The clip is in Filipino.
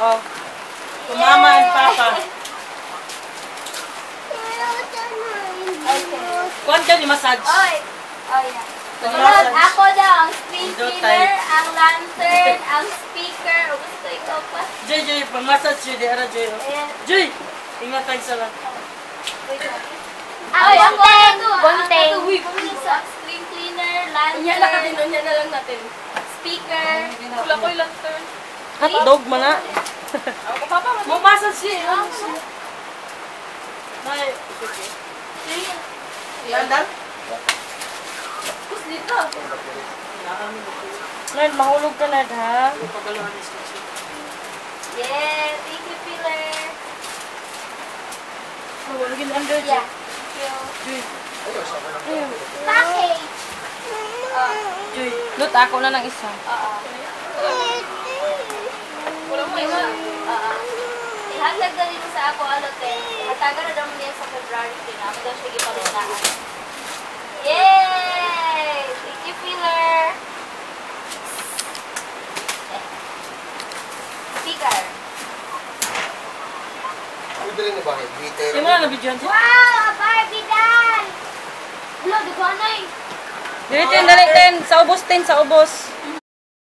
Oh. To mama and papa. Kuan ka ni massage. Oy. Oh, yeah. Sunod, ako daw ang screen cleaner, ang lantern, ang speaker. O gusto ikaw pa? Joy, pang-massage Joy. Di ara Joy. Joy! Ingatan sa lang. Ay, bunteng. Screen cleaner, lantern. Unya na lang natin. Speaker. Wala ko yung lantern. Hotdog man na. Mo massage siya. Nay. Landang? Kus dito. Nerd, mahulog ka Nerd ha. Yeah, thank you, Pillar. Oh, lagi na under Yeah, Joy. thank you. Joy. Package. Joy. Lut ako na ng isa. Wala mo iba. Ihaglag na rin sa ako, hataga na daw niya sa February 10. Ako daw siya ipalitaan. Yay! Thank you, Pillar. Speaker. Ano bilhin na bakit? Glitter? Yung mga nabidyohan siya. Wow! A Barbie doll! Wala, dugo na eh. Dili tin, sa ubos tin, sa ubos.